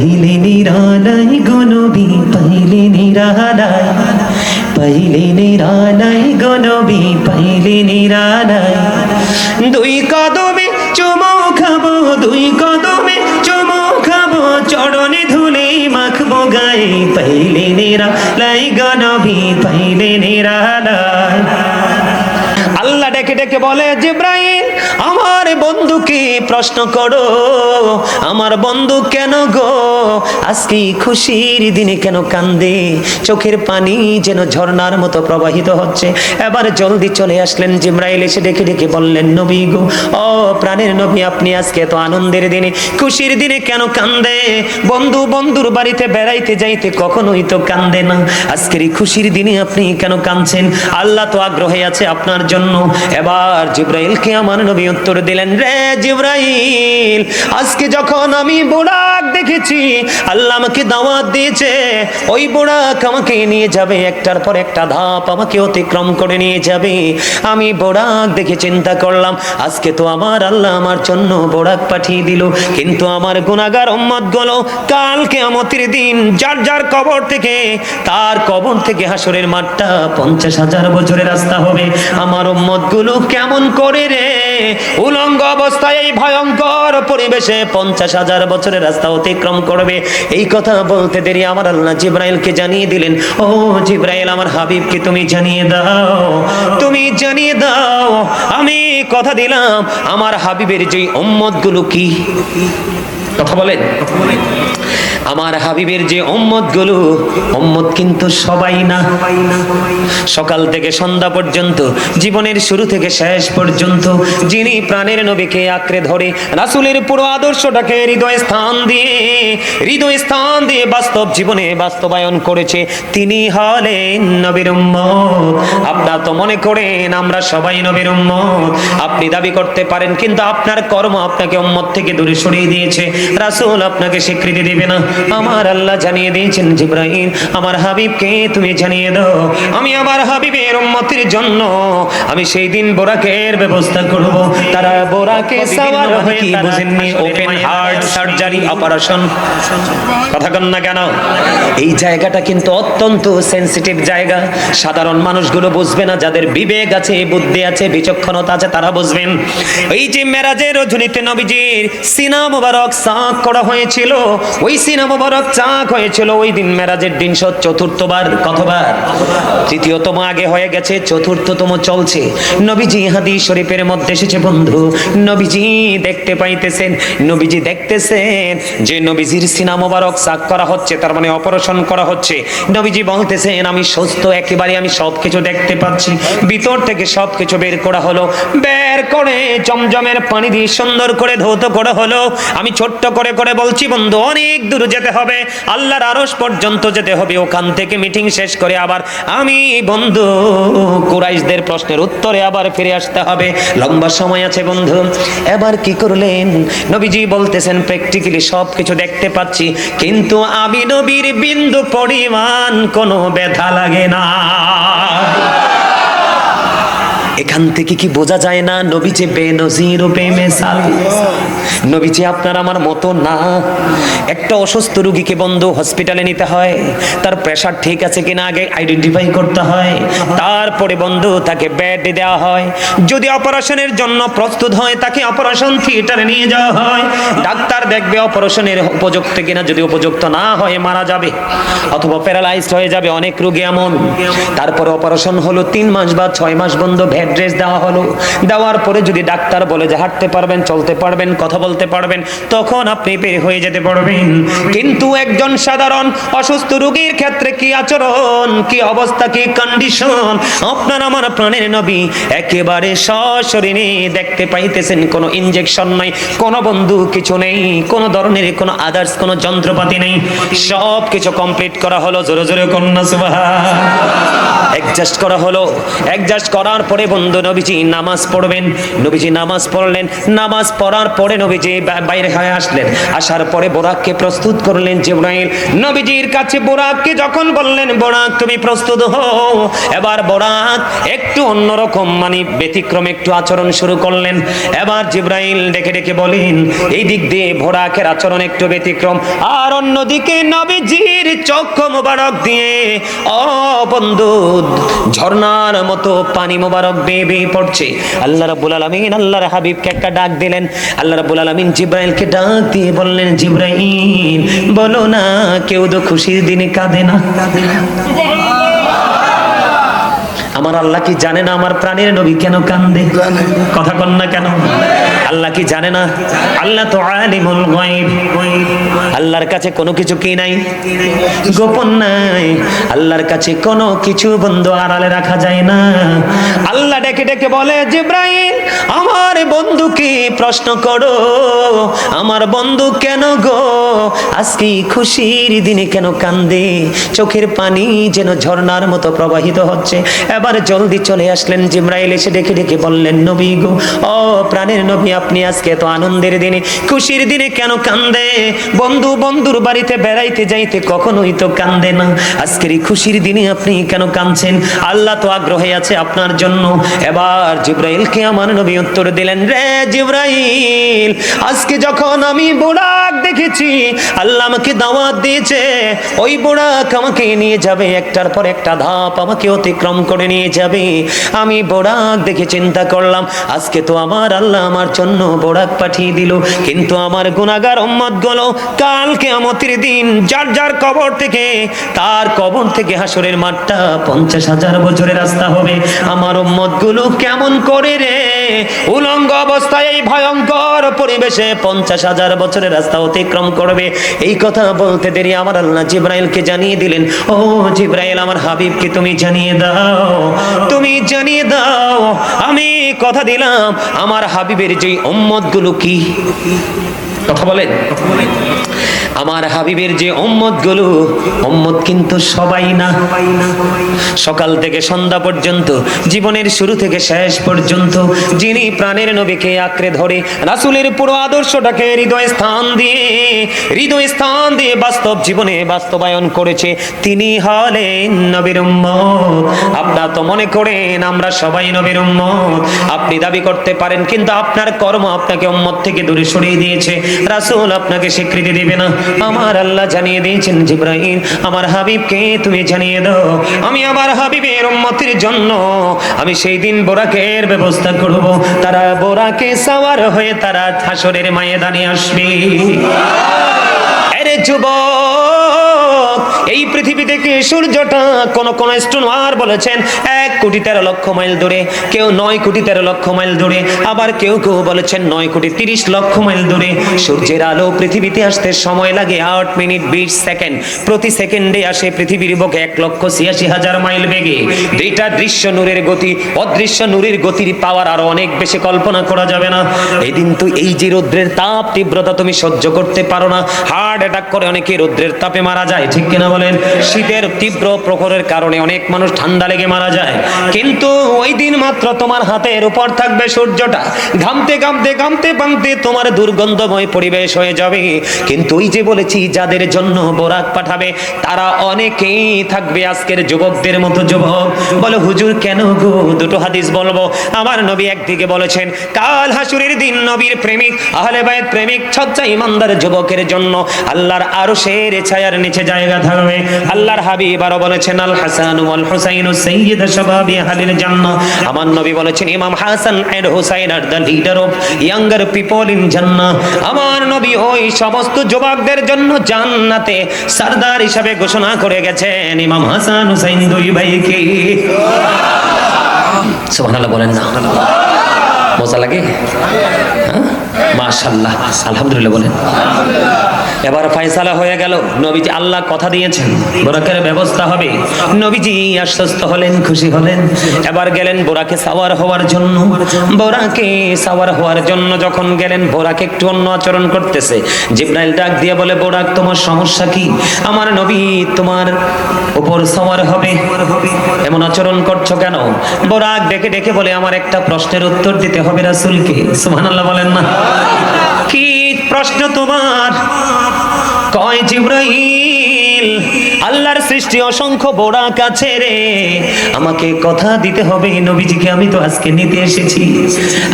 পাইলে নিরালাই গনবি পাইলে নিরালাই, পাইলে নিরালাই গনবি পাইলে নিরালাই। দুই কদমে চুমু খাবো, দুই কদমে চুমু খাবো, চরণে ধুলে মাখবো গায়ে, পাইলে নিরালাই গনবি পাইলে নিরালাই। আল্লাহ ডেকে ডেকে বলে, জিব্রাইল আমার বন্ধুকে প্রশ্ন করো, আমার বন্ধু কেন গো আজকে খুশির দিনে কেন কান্দে, চোখের পানি যেন ঝর্ণার মতো প্রবাহিত হচ্ছে। এবার জলদি চলে আসলেন জিব্রাইল, এসে ডেকে ডেকে বললেন, নবী গো, ও প্রাণের নবী, আপনি আজকে এত আনন্দের দিনে, খুশির দিনে কেন কান্দে? বন্ধু বন্ধুর বাড়িতে বেড়াইতে যাইতে কখনোই তো কান্দে না, আজকের এই খুশির দিনে আপনি কেন কাঁদছেন? আল্লাহ তো আগ্রহে আছে আপনার জন্য। এবার জিব্রাইলকে আমার নবী উত্তর দিলেন, রে জিব্রাইল, আজকে যখন আমি বোরাক দেখেছি, আল্লাহ আমাকে দাওয়াত দিয়েছে, ওই বোরাক আমাকে নিয়ে যাবে, একটার পর একটা ধাপ আমাকে অতিক্রম করে নিয়ে যাবে। আমি বোরাক দেখে চিন্তা করলাম, আজকে তো আমার আল্লাহ আমার জন্য বোরাক পাঠিয়ে দিল, কিন্তু আমার গুনাহগার উম্মত গুলো কাল কিয়ামতের দিন যার যার কবর থেকে, তার কবর থেকে হাসরের মাঠটা 50,000 বছরের রাস্তা হবে। আমার উম্মত গুলো কেমন করে রে উলঙ্গ অবস্থায় এই ভয়ঙ্কর পরিবেশে 50,000 বছরের রাস্তা অতিক্রম করবে? এই কথা বলতে দেরি আমার আল্লাহ জিব্রাইলকে জানিয়ে দিলেন, ও জিব্রাইল, আমার হাবিবকে তুমি জানিয়ে দাও, তুমি জানিয়ে দাও, আমি কথা দিলাম আমার হাবিবের যে উম্মত গুলো, কি কথা বলেন, আমার হাবিবের যে উম্মত গুলো, উম্মত কিন্তু সবাই না, সকাল থেকে সন্ধ্যা পর্যন্ত, জীবনের শুরু থেকে শেষ পর্যন্ত যিনি প্রাণের নবীকে আঁকড়ে ধরে রাসূলের পুরো আদর্শটাকে হৃদয় স্থান দিয়ে বাস্তব জীবনে বাস্তবায়ন করেছে, তিনি হলেন নবীর উম্মত। আপনারা তো মনে করেন আমরা সবাই নবীর উম্মত, আপনি দাবি করতে পারেন, কিন্তু আপনার কর্ম আপনাকে উম্মত থেকে দূরে সরিয়ে দিয়েছে, রাসূল আপনাকে স্বীকৃতি দিবে না। আমার আল্লাহ জানিয়ে দিয়েছেন, জিব্রাইল আমার হাবিবকে তুমি জানিয়ে দাও, আমি আমার হাবিবের উম্মতের জন্য আমি সেই দিন বোরাকের ব্যবস্থা করব। তারা বোরাকে সাওয়ার হয়ে, কি বুঝেননি, ওপেন হার্ট সার্জারি অপারেশন, কথা কন না কেন? এই জায়গাটা কিন্তু অত্যন্ত সেনসিটিভ জায়গা, সাধারণ মানুষগুলো বুঝবে না, যাদের বিবেক আছে, বুদ্ধি আছে, বিচক্ষণতা আছে, তারা বুঝবেন। এই যে মেরাজের রজনীতে নবীজির সিনা মুবারক সাক করা হয়েছিল, ওই সিনা মুবারক চাক হয়েছিল ওই দিন মেরাজের দিন, 4র্থবার, কতবার? তৃতীয়তম আগে হয়ে গেছে, 4র্থতম চলছে। নবীজি হাদিস শরীফের মধ্যে এসেছে বন্ধু, নবীজি দেখতে পাইতেছেন, নবীজি দেখতেছেন যে নবীজির সিনা মুবারক চাক করা হচ্ছে, তার মানে অপারেশন করা হচ্ছে। নবীজি বলতেছেন, আমি সুস্থ একেবারে, আমি সবকিছু দেখতে পাচ্ছি, ভিতর থেকে সবকিছু বের করা হলো, বের করে জমজমের পানি দিয়ে সুন্দর করে ধৌত করা হলো। আমি ছোট্ট করে করে বলছি বন্ধু, অনেক দূর যেতে হবে, আল্লাহর আরশ পর্যন্ত যেতে হবে, ওখান থেকে মিটিং শেষ করে আবার আমি বন্ধু কুরাইশদের প্রশ্নের উত্তরে আবার ফিরে আসতে হবে, লম্বা সময় আছে বন্ধু। এবার কি করলেন, নবীজি বলতেছেন, প্র্যাকটিক্যালি সবকিছু দেখতে পাচ্ছি, কিন্তু আমি নবীর বিন্দু পরিমাণ কোনো ব্যথা লাগে না। এখান থেকে কি বোঝা যায় না নবী যে বেনজির ও বেমিসাল? নবী যে আপনার আমার মতো না। একটা অসুস্থ রোগীকে বন্ধু হসপিটালে নিতে হয়, তার প্রেসার ঠিক আছে কিনা আগে আইডেন্টিফাই করতে হয়, তারপরে বন্ধু তাকে বেড দেওয়া হয়, যদি অপারেশনের জন্য প্রস্তুত হয় তাকে অপারেশন থিয়েটারে নিয়ে যাওয়া হয়, ডাক্তার দেখবে অপারেশনের উপযুক্ত কিনা, যদি উপযুক্ত না হয় মারা যাবে অথবা প্যারালাইজড হয়ে যাবে অনেক রোগী এমন। তারপরে অপারেশন হলো 3 মাস বা 6 মাস বন্ধু, বেড রেস্ট দেওয়া হলো, দেওয়ার পরে যদি ডাক্তার বলে যে হাঁটতে পারবেন, চলতে পারবেন, কথা বলতে পারবেন, তখন আপনি বের হয়ে যেতে পারবেন। কিন্তু একজন সাধারণ অসুস্থ রোগীর ক্ষেত্রে কি আচরণ, কি অবস্থা, কি কন্ডিশন, আপনার আমার প্রাণের নবী একেবারে সশরীরে দেখতে পাইতেছেন, কোনো ইনজেকশন নাই, কোনো বন্ধু কিছু নেই, কোনো ধরনের কোনো আদার্স কোনো যন্ত্রপাতি নেই, সব কিছু কমপ্লিট করা হলো। জোরে জোরে কন্যা সুবহান। অ্যাডজাস্ট করা হলো। অ্যাডজাস্ট করার পরে বন্ধু নবীজি নামাজ পড়বেন। নবীজি নামাজ পড়লেন। নামাজ পড়ার পরে নবীজি বাইরে হয়ে আসলেন। আসার পরে বোরাককে প্রস্তুত করলেন জিবরাইল। নবীজির কাছে বোরাককে যখন বললেন, বোরাক তুমি প্রস্তুত হও, এবার বোরাক একটু অন্যরকম মানে ব্যতিক্রম একটু আচরণ শুরু করলেন। এবার জিবরাইল ডেকে ডেকে বলেন, এই দিক দিয়ে বোরাকের আচরণ একটু ব্যতিক্রম, আর অন্যদিকে নবীজির চক্ষু মোবারক দিয়ে ও বন্ধু ঝর্ণার মতো পানি মোবারক বেয়ে বেয়ে পড়ছে। আল্লাহ রাব্বুল আলামিন আল্লাহর হাবিবকে একটা ডাক দিলেন। আল্লাহ রাব্বুল আলামিন জিবরাইলকে ডাক দিয়ে বললেন, জিবরাইল বলো না, কেউ তো খুশির দিনে কাঁদে না? আমার আল্লাহ কি জানে না আমার প্রাণের নবী কেন কান্দে? কথা কন না কেন? আল্লাহ কি জানে না? আল্লাহ তো আলিমুল গায়ব। আল্লাহর কাছে কোনো কিছু কি নাই, গোপন নাই। আল্লাহর কাছে কোনো কিছু বন্ধু আড়ালে রাখা যায় না। আল্লাহ ডেকে ডেকে বলে, জিবরাইল আমার বন্ধুকে প্রশ্ন করো, আমার বন্ধু কেন গো আজকে খুশির দিনে কেন কান্দে? চোখের পানি যেন ঝর্ণার মতো প্রবাহিত হচ্ছে। এবার জলদি চলে আসলেন জিবরাইল, এসে ডেকে ডেকে বললেন, নবী গো, ও প্রাণের নবী, আপনি আজকে তো আনন্দের দিনে, খুশির দিনে কেন কান্দে? বন্ধু বন্ধুর বাড়িতে বেড়াইতে যাইতে কখনোই তো কান্দে না, আজকের এই খুশির দিনে আপনি কেন কাঁদছেন? আল্লাহ তো আগ্রহে আছে আপনার জন্য। এবার জিবরাইলকে আমার নবী উত্তর দিলেন, রে জিবরাইল, আজকে যখন আমি বোরাক দেখেছি, আল্লাহ আমাকে দাওয়াত দিয়েছে, ওই বোরাক আমাকে নিয়ে যাবে, একটার পর একটা ধাপ আমাকে অতিক্রম করে নিয়ে যাবে। আমি বোরাক দেখে চিন্তা করলাম, আজকে তো আমার আল্লাহ আমার জন্য বোরাক পাঠিয়ে দিল, কিন্তু আমার গুনাহগার উম্মত গুলো কাল কিয়ামতের দিন যার যার কবর থেকে, তার কবর থেকে হাসরের মাঠটা 50,000 বছরের রাস্তা হবে। আমার উম্মত গুলো কেমন করে রে উলঙ্গ অবস্থায় এই ভয়ঙ্কর পরিবেশে 50,000 বছরের রাস্তা অতিক্রম করবে? এই কথা বলতে দেরি আমার আল্লাহ জিবরাইলকে জানিয়ে দিলেন, ও জিবরাইল, আমার হাবিবকে তুমি জানিয়ে দাও, তুমি জানিয়ে দাও, আমি কথা দিলাম আমার হাবিবের যে উম্মত গুলো কি, কথা বলেন, আমার হাবিবের যে উম্মত গুলো, উম্মত কিন্তু সবাই না। সকাল থেকে সন্ধ্যা পর্যন্ত, জীবনের শুরু থেকে শেষ পর্যন্ত যিনি প্রাণের নবীকে আঁকড়ে ধরে রাসূলের পুরো আদর্শটাকে হৃদয় স্থান দিয়ে বাস্তব জীবনে বাস্তবায়ন করেছে, তিনি হলেন নবীর উম্মত। আপনারা তো মনে করেন আমরা সবাই নবীর উম্মত, আপনি দাবি করতে পারেন, কিন্তু আপনার কর্ম আপনাকে উম্মত থেকে দূরে সরিয়ে দিয়েছে। রাসূল আপনাকে স্বীকৃতি দিবে না। আমার আল্লাহ জানিয়ে দিয়েছেন, জিবরাইল আমার হাবিবকে তুমি জানিয়ে দাও, আমি আমার হাবিবের উম্মতের জন্য আমি সেই দিন বোরাকের ব্যবস্থা করব, তারা বোরাকে সাওয়ার হয়ে তারা হাসরের ময়দানে আসবে। আরে যুবক, এই পৃথিবী থেকে সূর্যটা কোন অ্যাস্ট্রোনমার বলেছেন 1,13,00,000 মাইল দূরে, কেউ 9,13,00,000 মাইল দূরে, আবার কেউ কেউ বলেছেন 9,30,00,000 মাইল দূরে। সূর্যের আলো পৃথিবীতে আসতে সময় লাগে 8 মিনিট 20 সেকেন্ড। প্রতি সেকেন্ডে আসে পৃথিবীর বুকে 1,86,000 মাইল বেগে। দুইটা দৃশ্য নূরের গতি, অদৃশ্য নূরের গতির পাওয়ার আরো অনেক বেশি কল্পনা করা যাবে না। এই দিন তো এই যে রৌদ্রের তাপ তীব্রতা তুমি সহ্য করতে পারো না, হার্ট অ্যাটাক করে অনেকে রৌদ্রের তাপে মারা যায়, ঠিক কিনা বলেন? শীতের তীব্র প্রখরের কারণে অনেক মানুষ ঠান্ডা লেগে মারা যায়। কিন্তু ওই দিন মাত্র তোমার হাতের উপর থাকবে সূর্যটা, ঘামতে ঘামতে ঘামতে ঘামতে তোমার দুর্গন্ধময় পরিবেশ হয়ে যাবে। কিন্তু ওই যে বলেছি যাদের জন্য বোরাক পাঠাবে তারা অনেকেই থাকবে আজকের যুবকদের মতো যুবক। বলো হুজুর কেন গো? দুটো হাদিস বলবো। আমার নবী একদিকে বলেছেন কাল হাসুরের দিন নবীর প্রেমিক আহলে বাইত প্রেমিক সচ্চা ইমানদার যুবকের জন্য আল্লাহর আরশের ছায়ার নিচে জায়গা থাকবে। আল্লাহর হাবিব আরো বলেছেন আল হাসান ওয়াল হুসাইন সাইয়্যিদ শাবাবি আহলিল জান্নাহ। আমার নবী বলেছেন ইমাম Hasan and Husain are the leader of younger people in Jannah. আমার নবী ওই সমস্ত যুবকদের জন্য জান্নাতে সরদার হিসেবে ঘোষণা করে গেছেন ইমাম হাসান হুসাইন দুই ভাইকে। সুবহানাল্লাহ বলেন না? মজা লাগে? মাশাআল্লাহ, আলহামদুলিল্লাহ বলেন। এবার ফয়সালা হয়ে গেল, নবীজি আল্লাহ কথা দিয়েছেন বোরাকের ব্যবস্থা হবে। নবীজি আশ্বস্ত হলেন, খুশি হলেন। এবার গেলেন বোরাকে সাওয়ার হওয়ার জন্য। বোরাকে সাওয়ার হওয়ার জন্য যখন গেলেন, বোরাক একটু অন্য আচরণ করতেছে। জিবরাইল ডাক দিয়ে বলে, বোরাক তোমার সমস্যা কি? আমার নবী তোমার উপর সাওয়ার হবে, এমন আচরণ করছো কেন? বোরাক ডেকে ডেকে বলে, আমার একটা প্রশ্নের উত্তর দিতে হবে রাসূলকে। সুবহানাল্লাহ বলেন না। কি প্রশ্ন তোমার? কয় জিবরাইল, আল্লাহর সৃষ্টি অসংখ্য বোরাক আছে রে, আমাকে কথা দিতে হবে নবীজিকে, আমি তো আজকে নিতে এসেছি,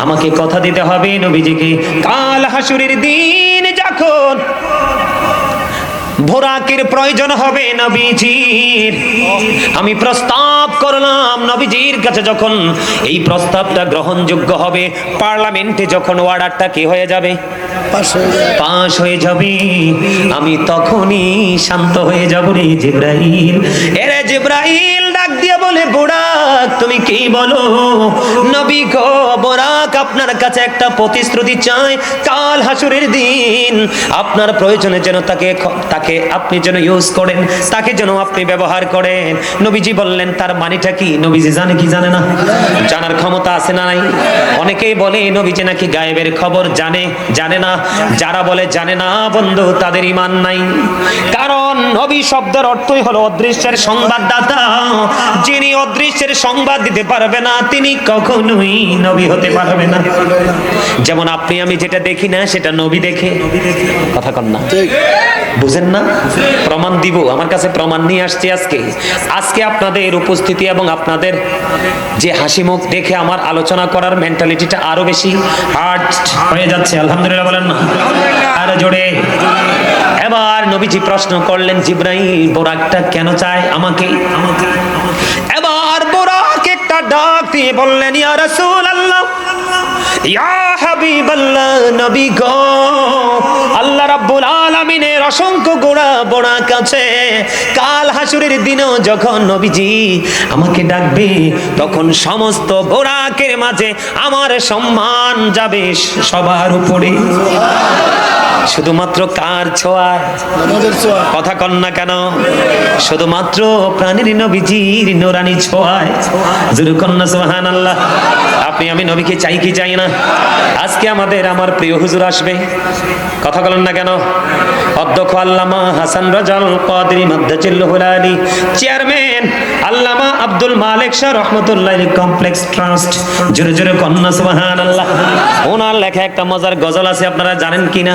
আমাকে কথা দিতে হবে নবীজিকে। কাল হাসুরের দিন যখন বোরাকের প্রয়োজন হবে নবীজির, আমি প্রস্তাব করলাম নবীজির কাছে, যখন এই প্রস্তাবটা গ্রহণযোগ্য হবে, পার্লামেন্টে যখন অর্ডারটা কি হয়ে যাবে, পাশ হয়ে যাবে, আমি তখনই শান্ত হয়ে যাব রে জিবরাইল। এরে জিবরাইল ডাক দিয়ে বলে, বোরাক তুমি কি বলো? নবী গো, বোরাক আপনার কাছে একটা প্রতিশ্রুতি চাই, কাল হাসুরের দিন আপনার প্রয়োজনে যেন তাকে আপনি যেন ইউজ করেন, তাকে যেন আপনি ব্যবহার করেন। নবীজি বললেন, তার মানেটা কি? নবীজি জানে কি জানে না? জানার ক্ষমতা আছে না নাই? অনেকেই বলে নবীজি নাকি গায়েবের খবর জানে, জানে না। যারা বলে জানে না বন্ধু, তাদের ঈমান নাই। কারণ নবী শব্দের অর্থই হলো অদৃশ্যের সংবাদদাতা। যিনি অদৃশ্যের সংবাদ দিতে পারবে না, তিনি কখনোই নবী হতে পারবে না। যেমন আপনি আমি যেটা দেখি না, সেটা নবী দেখে। কথা কন না, বুঝেন না? প্রমাণ দিব, আমার কাছে প্রমাণ নিয়ে আসছি আজকে আপনাদের উপস্থিতি এবং আপনাদের যে হাসি মুখ দেখে আমার আলোচনা করার মেন্টালিটিটা আরো বেশি হার্ড হয়ে যাচ্ছে। আলহামদুলিল্লাহ বলেন না? আরো জোরে। এবার নবীজি প্রশ্ন করলেন, জিবরাইল বোরাকটা কেন চায় আমাকে? এবার বোরাক একটা ডাক দিয়ে বললেন, ইয়া রাসূলুল্লাহ, ইয়া হাবিবাল্লাহ, নবী গো, আল্লাহ রাব্বুল আলামিনের অসংখ্য বোরাক আছে। কাল হাসুরের দিনেও যখন নবীজি আমাকে ডাকবে, তখন সমস্ত বোরাকের মাঝে আমার সম্মান যাবে সবার উপরে। শুধুমাত্র কার ছোঁয়ায়? কথা কন না কেন? শুধুমাত্র প্রাণের নবীজির নূরানি ছোঁয়ায়। জোরে কন না সুবহানাল্লাহ। আপনি আমি নবীকে চাই কি চাই না? আজকে আমার প্রিয় হুজুর আসবে, কথা বলেন না কেন? অধ্যক্ষ আল্লামা হাসান রাজাল কাদরি মাদ্দাজিল্লাহুল আলী, চেয়ারম্যান আল্লামা আব্দুল মালিক শাহ রহমাতুল্লাহি কমপ্লেক্স ট্রাস্ট। জোরে জোরে কন না সুবহানাল্লাহ। ওনার লেখা একটা মজার গজল আছে, আপনারা জানেন কিনা?